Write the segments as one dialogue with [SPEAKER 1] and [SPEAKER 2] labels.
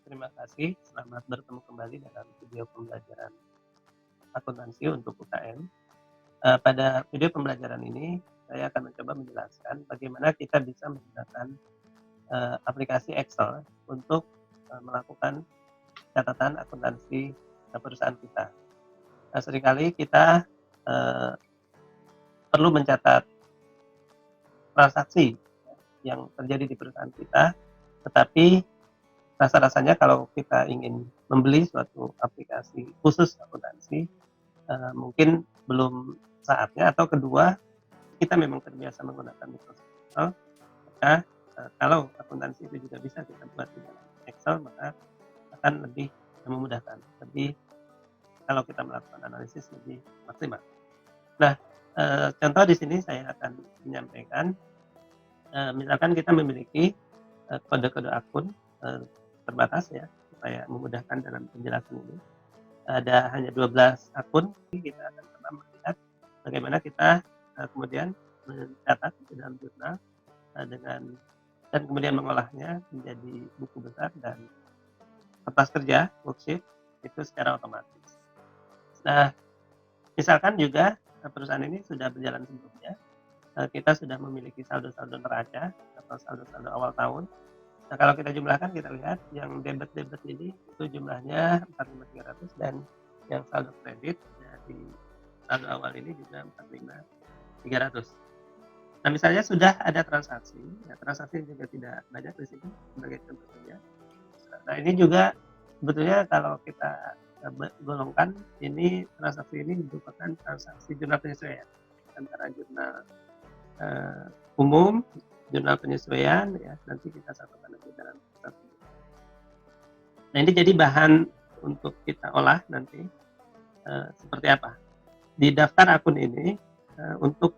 [SPEAKER 1] terima kasih. Selamat bertemu kembali dalam video pembelajaran akuntansi untuk UKM. Pada video pembelajaran ini, saya akan mencoba menjelaskan bagaimana kita bisa menggunakan aplikasi Excel untuk melakukan catatan akuntansi perusahaan kita. Seringkali kita eee, perlu mencatat transaksi yang terjadi di perusahaan kita, tetapi rasa-rasanya kalau kita ingin membeli suatu aplikasi khusus akuntansi, mungkin belum saatnya, atau kedua, kita memang terbiasa menggunakan Microsoft Excel, maka, kalau akuntansi itu juga bisa kita buat di dalam Excel, maka akan lebih memudahkan, lebih kalau kita melakukan analisis lebih maksimal. Nah, contoh di sini saya akan menyampaikan, misalkan kita memiliki, kode-kode akun, terbatas ya, supaya memudahkan dalam penjelasan ini. Ada hanya 12 akun, kita akan coba melihat bagaimana kita, kemudian mencatat di dalam jurnal, dengan dan kemudian mengolahnya menjadi buku besar dan kertas kerja, worksheet, itu secara otomatis. Nah, misalkan juga, perusahaan ini sudah berjalan sebelumnya, kita sudah memiliki saldo-saldo neraca atau saldo-saldo awal tahun. Nah, kalau kita jumlahkan, kita lihat yang debit-debit ini itu jumlahnya 45.300, dan yang saldo kredit dari saldo awal ini juga 45.300. Nah, misalnya sudah ada transaksi, ya transaksi juga tidak banyak di sini sebagai contoh saja. Nah, ini juga sebetulnya kalau kita, golongkan, ini transaksi ini merupakan transaksi jurnal penyesuaian antara jurnal, eee, umum, jurnal penyesuaian, ya nanti kita satukan nanti dalam satu. Nah, ini jadi bahan untuk kita olah nanti, seperti apa. Di daftar akun ini, untuk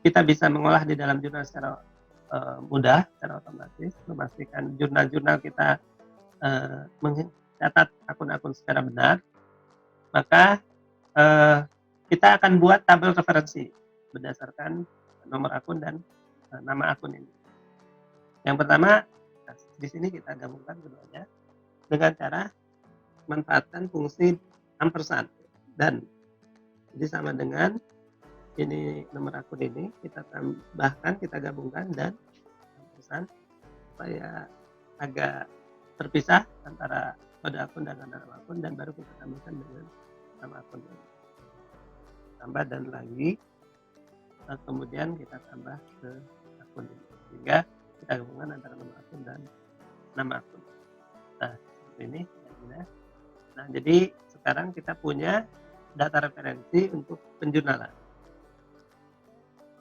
[SPEAKER 1] kita bisa mengolah di dalam jurnal secara, mudah, secara otomatis, memastikan jurnal-jurnal kita, mencatat akun-akun secara benar, maka, eee, kita akan buat tabel referensi berdasarkan nomor akun dan, nama akun ini. Yang pertama, nah di sini kita gabungkan keduanya dengan cara manfaatkan fungsi ampersand, dan jadi sama dengan ini nomor akun ini, kita tambahkan, kita gabungkan dan ampersand supaya agak terpisah antara kode akun dan nama akun, dan baru kita tambahkan dengan nama akun ini. Tambah dan lagi, kemudian kita tambah ke akun ini, sehingga kita gabungkan antara nomor akun dan nama akun. Nah, seperti ini ya. Nah, jadi sekarang kita punya data referensi untuk penjurnalan.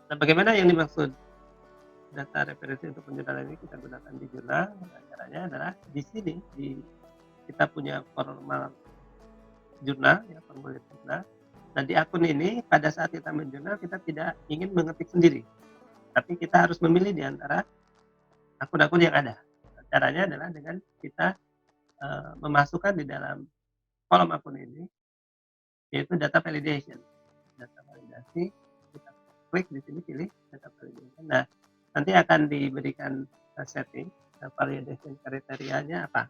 [SPEAKER 1] Nah, bagaimana yang dimaksud data referensi untuk penjurnalan ini kita gunakan di jurnal? Nah, caranya adalah di sini, kita punya formal jurnal, ya, formulir jurnal. Nah, di akun ini pada saat kita menjurnal, kita tidak ingin mengetik sendiri, tapi kita harus memilih di antara akun-akun yang ada. Nah, caranya adalah dengan kita, memasukkan di dalam kolom akun ini, yaitu data validation. Data validasi, kita klik di sini, pilih data validation. Nah, nanti akan diberikan, setting, validation kriterianya apa.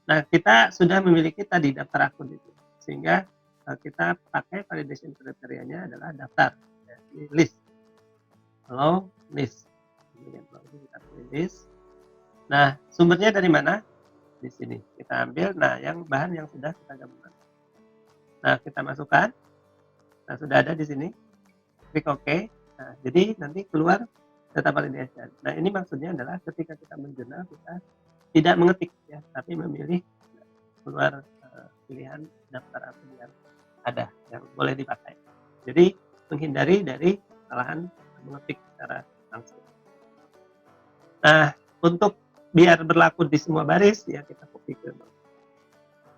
[SPEAKER 1] Nah, kita sudah memiliki tadi daftar akun itu, sehingga, kita pakai validation kriterianya adalah daftar, ya, ini list, long list. Kemudian kita pilih list. Nah, sumbernya dari mana? Di sini, kita ambil, nah yang bahan yang sudah kita gabungkan. Nah, kita masukkan, nah sudah ada di sini, klik OK. Nah, jadi nanti keluar data validation. Nah, ini maksudnya adalah ketika kita menjurnal, kita tidak mengetik ya, tapi memilih keluar, pilihan daftar akun yang ada, yang boleh dipakai. Jadi menghindari dari kesalahan mengetik secara langsung. Nah, untuk biar berlaku di semua baris, ya kita copy ke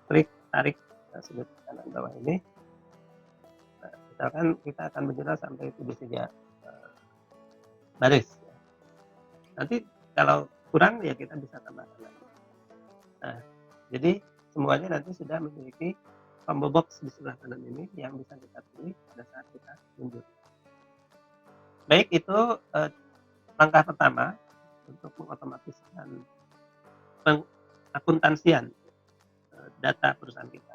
[SPEAKER 1] klik, tarik sudut kanan bawah ini. Nah, misalkan kita akan menjurnal sampai 73 baris. Ya. Nanti kalau kurang, ya kita bisa tambahkan lagi. Nah, jadi semuanya nanti sudah memiliki combo box di sebelah kanan ini yang bisa kita pilih pada saat kita menjurnal. Baik, itu, langkah pertama untuk mengotomatiskan akuntansian, data perusahaan kita.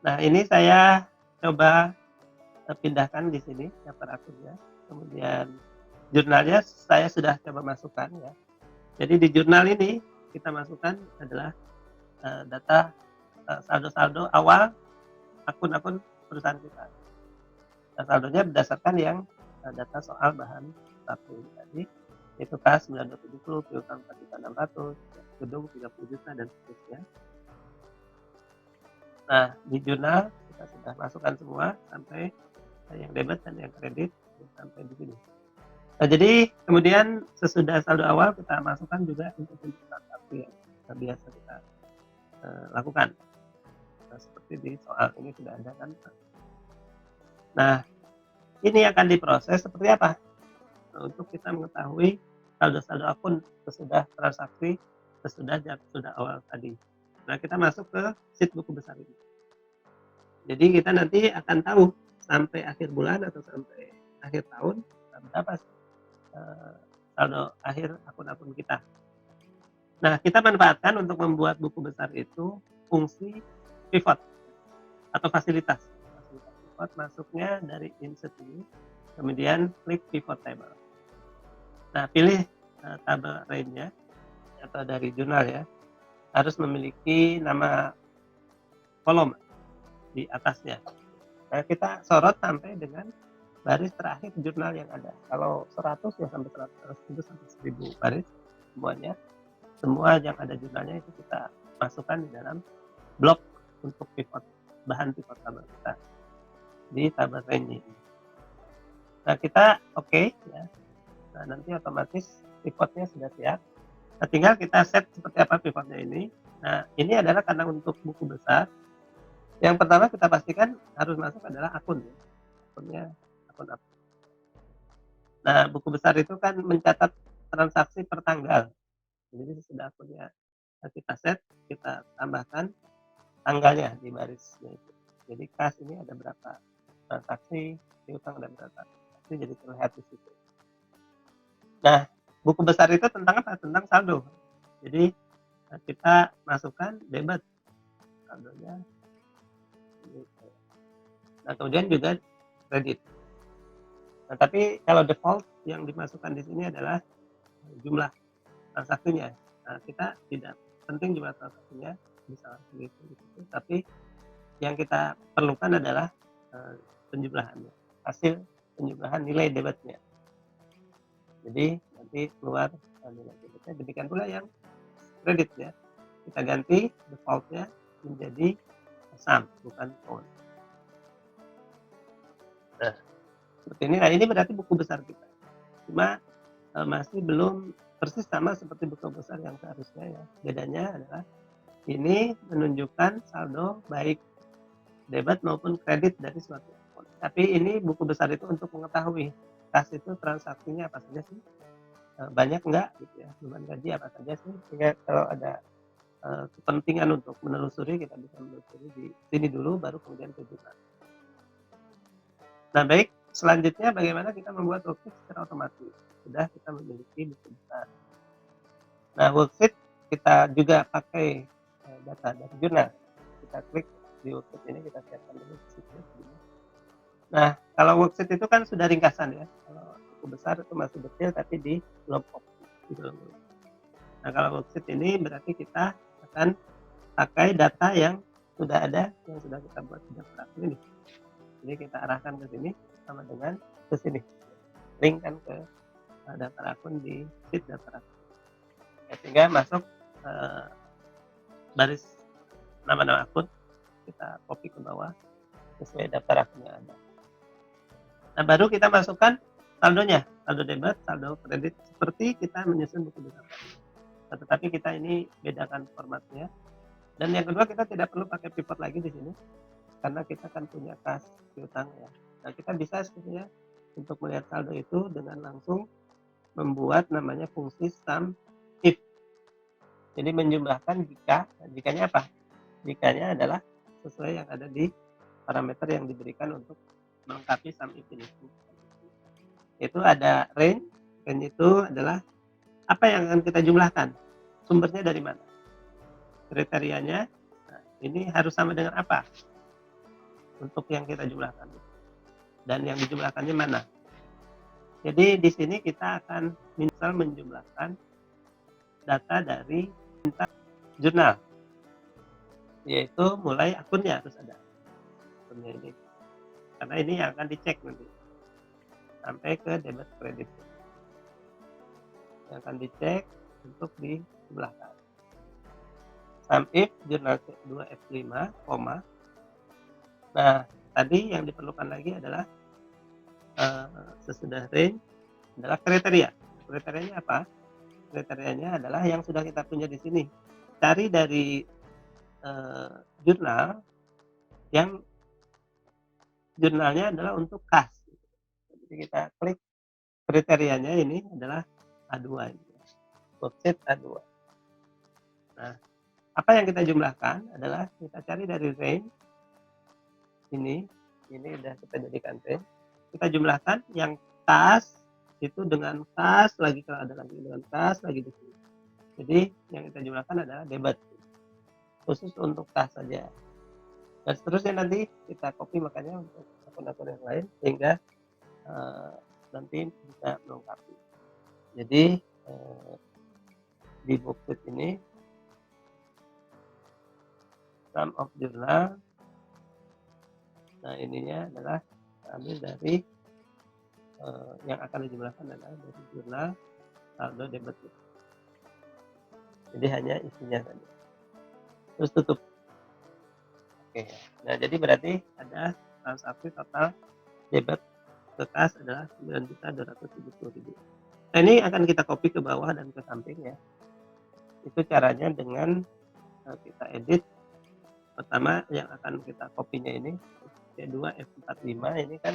[SPEAKER 1] Nah, ini saya coba, pindahkan di sini daftar akunnya, kemudian jurnalnya saya sudah coba masukkan ya. Jadi di jurnal ini kita masukkan adalah, data, saldo-saldo awal akun-akun perusahaan kita. Nah, saldonya berdasarkan yang, data soal bahan baku ini tadi, yaitu kas 970, piutang 4.600.000, gedung 30 juta dan seterusnya. Nah, di jurnal kita sudah masukkan semua sampai yang debit dan yang kredit sampai di sini. Nah, jadi kemudian sesudah saldo awal kita masukkan juga untuk transaksi yang biasa kita, lakukan. Nah, seperti di soal ini sudah ada kan. Nah, ini akan diproses seperti apa? Nah, untuk kita mengetahui saldo-saldo akun sesudah transaksi, sesudah awal tadi. Nah, kita masuk ke sheet buku besar ini. Jadi kita nanti akan tahu sampai akhir bulan atau sampai akhir tahun berapa saldo akhir akun-akun kita. Nah, kita manfaatkan untuk membuat buku besar itu fungsi pivot atau fasilitas. Fasilitas pivot masuknya dari insert ini, kemudian klik pivot table. Nah, pilih, tabel range-nya atau dari jurnal ya, harus memiliki nama kolom di atasnya. Nah, kita sorot sampai dengan baris terakhir jurnal yang ada. Kalau 100 ya sampai 100 itu sampai 1000 baris semuanya. Semua yang ada jurnalnya itu kita masukkan di dalam blok untuk pivot, bahan pivot tabel kita di tabel range ini. Nah, kita oke ya. Nah, nanti otomatis pivotnya sudah siap. Nah, tinggal kita set seperti apa pivotnya ini. Nah, ini adalah karena untuk buku besar, yang pertama kita pastikan harus masuk adalah akun ya. Akunnya akun apa. Nah, buku besar itu kan mencatat transaksi per tanggal. Jadi sesudah akunnya kita set, kita tambahkan tanggalnya di barisnya itu. Jadi kas ini ada berapa transaksi, piutang ada berapa transaksi, jadi terlihat di situ. Nah, buku besar itu tentang apa? Tentang saldo. Jadi kita masukkan debit saldonya. Nah, kemudian juga kredit. Nah, tapi kalau default yang dimasukkan di sini adalah jumlah transaksinya. Nah, kita tidak penting jumlah transaksinya, bisa gitu, tapi yang kita perlukan adalah penjumlahannya, hasil penjumlahan nilai debitnya. Jadi nanti keluar nilai debitnya. Demikian pula yang kredit ya. Kita ganti defaultnya menjadi sum bukan pound. Nah, seperti ini. Nah, ini berarti buku besar kita. Cuma masih belum persis sama seperti buku besar yang seharusnya ya. Bedanya adalah ini menunjukkan saldo baik debit maupun kredit dari suatu akun. Tapi ini buku besar itu untuk mengetahui kas itu transaksinya apa saja sih, banyak enggak gitu ya, beban gaji apa saja sih, sehingga kalau ada kepentingan untuk menelusuri kita bisa menelusuri di sini dulu baru kemudian ke jurnal. Nah, baik, selanjutnya bagaimana kita membuat worksheet secara otomatis. Sudah kita memiliki buku besar. Nah, worksheet kita juga pakai data dari jurnal. Kita klik di worksheet ini, kita siapkan dulu sheet-nya. Nah, kalau worksheet itu kan sudah ringkasan ya. Kalau buku besar itu masih detail tapi di kelompok. Nah, kalau worksheet ini berarti kita akan pakai data yang sudah ada, yang sudah kita buat di daftar akun ini. Jadi kita arahkan ke sini sama dengan ke sini. Linkkan ke daftar akun di sheet daftar akun. Ya, sehingga masuk baris nama-nama akun, kita copy ke bawah sesuai daftar akun yang ada. Nah, baru kita masukkan saldonya, saldo debit, saldo kredit seperti kita menyusun buku besar. Nah, tetapi kita ini bedakan formatnya. Dan yang kedua, kita tidak perlu pakai pivot lagi di sini karena kita kan punya kas piutang ya. Nah, kita bisa sebetulnya untuk melihat saldo itu dengan langsung membuat namanya fungsi sum if. Jadi menjumlahkan jikanya apa? Jikanya adalah sesuai yang ada di parameter yang diberikan untuk melengkapi sum if ini. Itu ada range itu adalah apa yang akan kita jumlahkan, sumbernya dari mana. kriterianya, nah, ini harus sama dengan apa untuk yang kita jumlahkan dan yang dijumlahkannya mana. Jadi di sini kita akan misal menjumlahkan data dari jurnal, yaitu mulai akunnya harus ada akunnya ini, karena ini yang akan dicek nanti sampai ke debit kredit yang akan dicek untuk dijumlahkan. Sum if jurnal C2F5, koma. Nah, tadi yang diperlukan lagi adalah sesudah range adalah kriteria. Kriterianya apa? Kriterianya adalah yang sudah kita punya di sini. Cari dari jurnal yang jurnalnya adalah untuk kas. Jadi kita klik kriterianya ini adalah A2 ini. Worksheet A2. Nah, apa yang kita jumlahkan adalah kita cari dari range ini udah kita jadikan range. Kita jumlahkan yang kas itu dengan kas lagi, kalau ada lagi dengan kas lagi di sini. Jadi yang kita jumlahkan adalah debit khusus untuk kas saja. Dan seterusnya nanti kita copy makanya untuk akun-akun yang lain sehingga nanti bisa melengkapi. Jadi di worksheet ini sum of jurnal, nah ininya adalah ambil dari yang akan dijumlahkan adalah dari jurnal saldo debit. Jadi hanya isinya saja. Terus tutup. Oke. Nah, jadi berarti ada transaksi total debit ke kas adalah 9.270.000. Nah, ini akan kita copy ke bawah dan ke samping ya. Itu caranya dengan kita edit. Pertama yang akan kita copy-nya ini C2F45 ini kan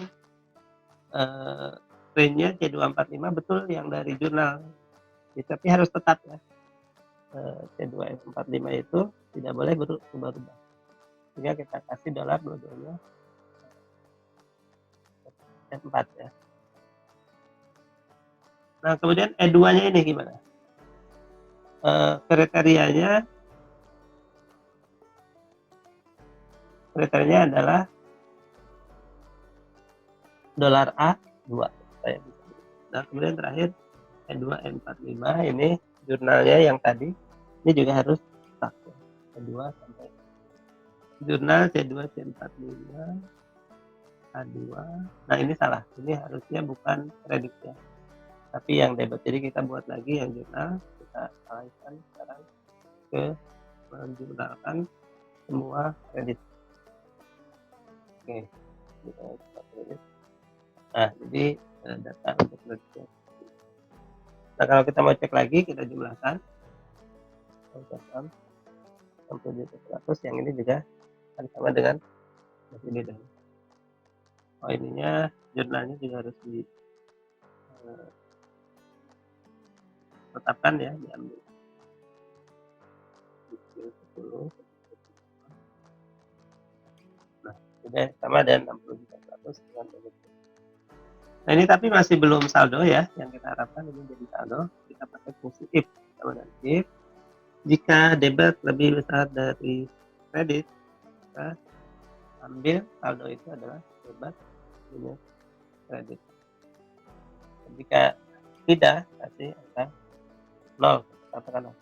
[SPEAKER 1] range-nya C245 betul yang dari jurnal. Ya, tapi harus tetap ya. C2F45 itu tidak boleh berubah-ubah. Sehingga kita kasih dolar dua-duanya F4 ya. Nah, kemudian E2-nya ini gimana? Kriterianya adalah dolar A2. Nah, kemudian terakhir E2M45 ini jurnalnya yang tadi ini juga harus stuck ya. E2 sampai jurnal C2C45 A2. Nah, ini salah. Ini harusnya bukan kredit ya, tapi yang debit. Jadi kita buat lagi yang jurnal, kita alihkan sekarang ke menjurnalkan semua kredit. Oke, kita kredit. Nah, jadi data untuk kreditnya. Nah, kalau kita mau cek lagi, kita jumlahkan 67.100, yang ini juga akan sama dengan ini dan ininya jurnalnya juga harus ditetapkan ya, diambil 10. Nah, sudah sama dengan 60.100 dengan debit. Nah, ini tapi masih belum saldo ya, yang kita harapkan ini jadi saldo. Kita pakai fungsi if, sama dengan if jika debit lebih besar dari kredit, kita ambil saldo itu adalah debit minus kredit. Jika tidak, kasih angka 0, katakan 0.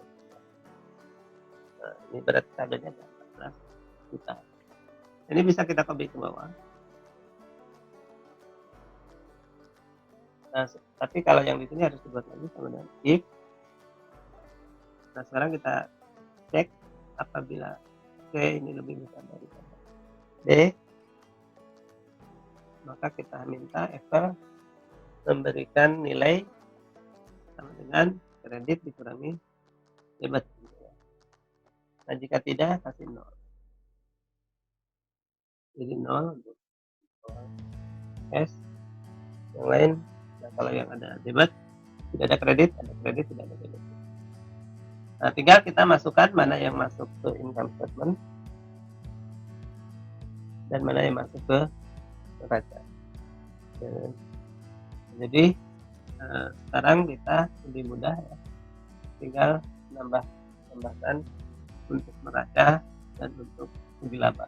[SPEAKER 1] Nah, ini berarti saldonya ada 14 juta. Ini bisa kita copy ke bawah. Nah, tapi kalau yang di sini harus dibuat lagi sama dengan if. Nah, sekarang kita cek apabila C ini lebih besar dari D, maka kita minta Excel memberikan nilai sama dengan kredit dikurangi debit. Nah, jika tidak, kasih 0. Jadi 0 untuk S. Yang lain, nah kalau yang ada debit, tidak ada kredit, tidak ada debit. Nah, tinggal kita masukkan mana yang masuk ke income statement dan mana yang masuk ke neraca. Jadi sekarang kita lebih mudah ya, tinggal tambahkan untuk neraca dan untuk rugi laba.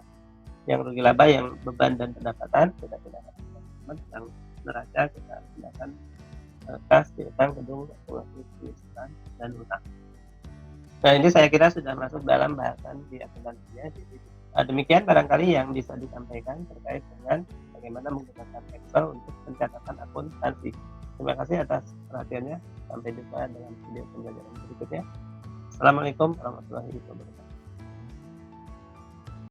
[SPEAKER 1] Yang rugi laba yang beban dan pendapatan kita pindahkan ke manajemen, yang neraca kita pindahkan kas, piutang, gedung, akumulasi kemiskinan, dan utang. Nah, ini saya kira sudah masuk dalam bahasan di akuntansinya. Jadi demikian barangkali yang bisa disampaikan terkait dengan bagaimana menggunakan Excel untuk pencatatan akuntansi. Terima kasih atas perhatiannya. Sampai jumpa dalam video pembelajaran berikutnya. Assalamualaikum warahmatullahi wabarakatuh.